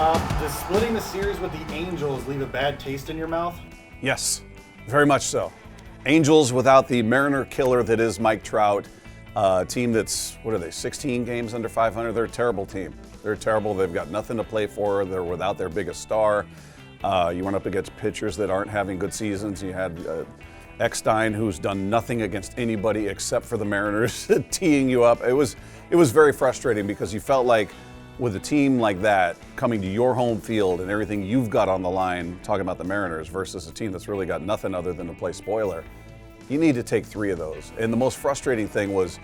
Bob, does splitting the series with the Angels leave a bad taste in your mouth? Yes, very much so. Angels without the Mariner killer that is Mike Trout. A team that's, 16 games under 500? They're a terrible team. They're terrible. They've got nothing to play for. They're without their biggest star. You went up against pitchers that aren't having good seasons. You had Eckstein, who's done nothing against anybody except for the Mariners, teeing you up. It was very frustrating because you felt like with a team like that coming to your home field and everything you've got on the line, talking about the Mariners versus a team that's really got nothing other than to play spoiler, you need to take 3 of those. And the most frustrating thing was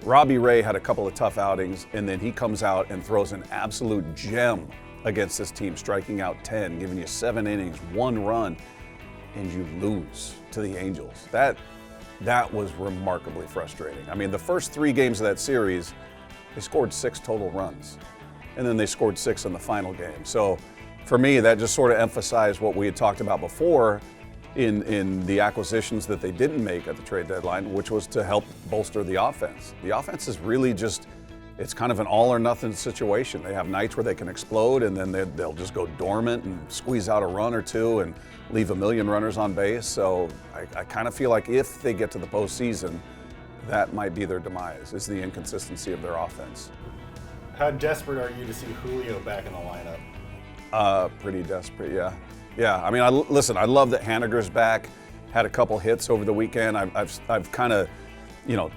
Robbie Ray had a couple of tough outings, and then he comes out and throws an absolute gem against this team, striking out 10, giving you 7 innings, 1 run, and you lose to the Angels. That was remarkably frustrating. I mean, the first 3 games of that series, they scored 6 total runs, and then they scored 6 in the final game. So for me, that just sort of emphasized what we had talked about before in the acquisitions that they didn't make at the trade deadline, which was to help bolster the offense. The offense is really just, it's kind of an all or nothing situation. They have nights where they can explode, and then they'll just go dormant and squeeze out a run or 2 and leave a million runners on base. So I kind of feel like if they get to the postseason, that might be their demise, is the inconsistency of their offense. How desperate are you to see Julio back in the lineup? Pretty desperate, yeah. Yeah, I mean, listen, I love that Haniger's back. Had a couple hits over the weekend. I've kind of,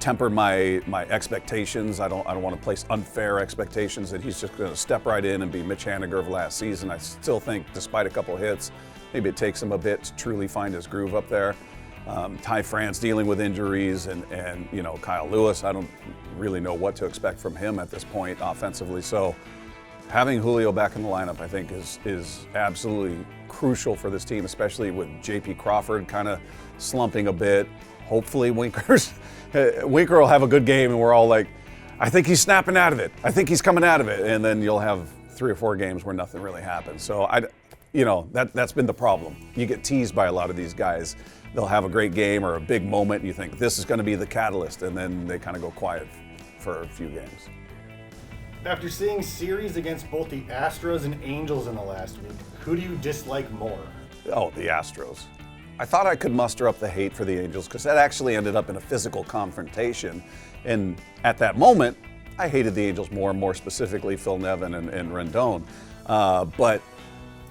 tempered my expectations. I don't want to place unfair expectations that he's just going to step right in and be Mitch Haniger of last season. I still think, despite a couple hits, maybe it takes him a bit to truly find his groove up there. Ty France dealing with injuries, and Kyle Lewis, I don't really know what to expect from him at this point offensively. So having Julio back in the lineup, I think, is absolutely crucial for this team, especially with J.P. Crawford kind of slumping a bit. Hopefully Winker will have a good game, and we're all like, I think he's snapping out of it. I think he's coming out of it. And then you'll have 3 or 4 games where nothing really happens. So that's been the problem. You get teased by a lot of these guys. They'll have a great game or a big moment, and you think this is going to be the catalyst, and then they kind of go quiet for a few games. After seeing series against both the Astros and Angels in the last week, who do you dislike more? Oh, the Astros. I thought I could muster up the hate for the Angels because that actually ended up in a physical confrontation. And at that moment, I hated the Angels more specifically Phil Nevin and Rendon. But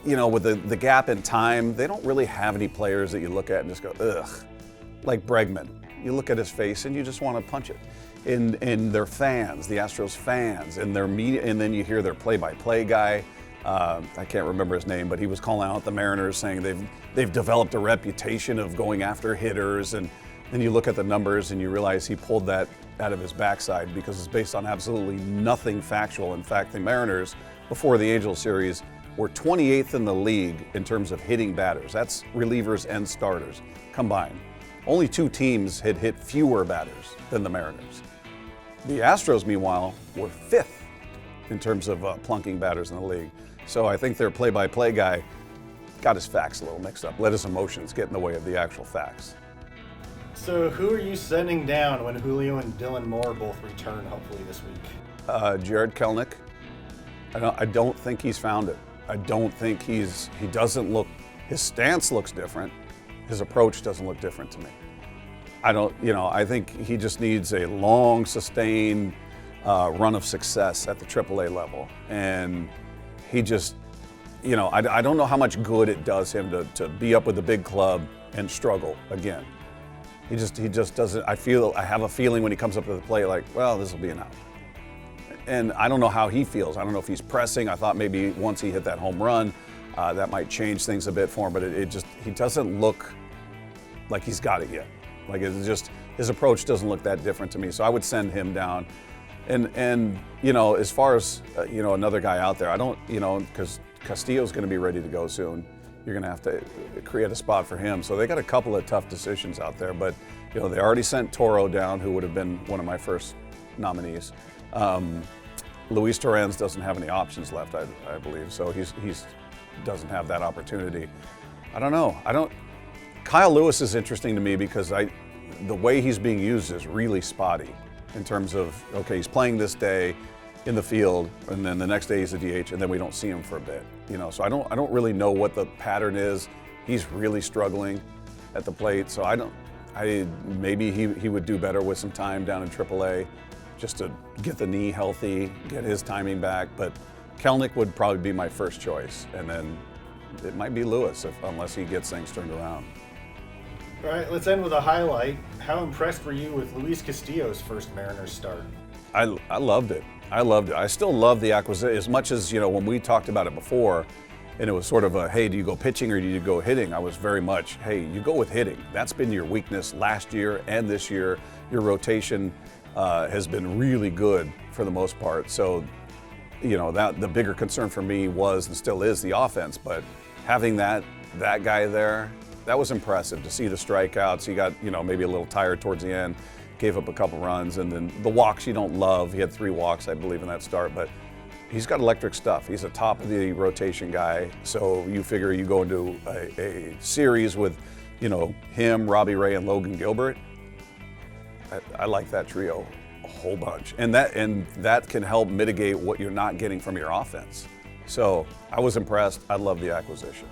with the gap in time, they don't really have any players that you look at and just go, ugh. Like Bregman. You look at his face and you just want to punch it. In their fans, the Astros fans, in their media, and then you hear their play-by-play guy. I can't remember his name, but he was calling out the Mariners, saying they've developed a reputation of going after hitters, and then you look at the numbers and you realize he pulled that out of his backside because it's based on absolutely nothing factual. In fact, the Mariners, before the Angels series, were 28th in the league in terms of hitting batters. That's relievers and starters combined. Only 2 teams had hit fewer batters than the Mariners. The Astros, meanwhile, were 5th in terms of plunking batters in the league. So I think their play-by-play guy got his facts a little mixed up, let his emotions get in the way of the actual facts. So who are you sending down when Julio and Dylan Moore both return, hopefully this week? Jared Kelenic. I don't think he's found it. I don't think he doesn't look, his stance looks different. His approach doesn't look different to me. I think he just needs a long, sustained run of success at the AAA level. And he just, I don't know how much good it does him to be up with the big club and struggle again. He just doesn't, I have a feeling when he comes up to the plate like, well, this will be an out. And I don't know how he feels. I don't know if he's pressing. I thought maybe once he hit that home run, that might change things a bit for him, but he doesn't look like he's got it yet. Like it's just, his approach doesn't look that different to me. So I would send him down. And as far as, another guy out there, I don't, because Castillo's going to be ready to go soon. You're going to have to create a spot for him. So they got a couple of tough decisions out there, but, they already sent Toro down, who would have been one of my first nominees. Luis Torrens doesn't have any options left, I believe. So he's doesn't have that opportunity. I don't know. Kyle Lewis is interesting to me because the way he's being used is really spotty in terms of, okay, he's playing this day, in the field, and then the next day he's a DH, and then we don't see him for a bit. So I don't really know what the pattern is. He's really struggling at the plate, so maybe he would do better with some time down in AAA, just to get the knee healthy, get his timing back. But Kelnick would probably be my first choice, and then it might be Lewis unless he gets things turned around. All right, let's end with a highlight. How impressed were you with Luis Castillo's first Mariners start? I loved it. I still love the acquisition as much as, when we talked about it before, and it was sort of a, hey, do you go pitching or do you go hitting? I was very much, hey, you go with hitting. That's been your weakness last year and this year. Your rotation has been really good for the most part. So, that the bigger concern for me was and still is the offense. But having that guy there, that was impressive to see the strikeouts. He got, maybe a little tired towards the end, gave up a couple runs, and then the walks you don't love. He had 3 walks, I believe, in that start, but he's got electric stuff. He's a top of the rotation guy. So you figure you go into a series with, him, Robbie Ray, and Logan Gilbert. I like that trio a whole bunch, and that can help mitigate what you're not getting from your offense. So I was impressed. I love the acquisition.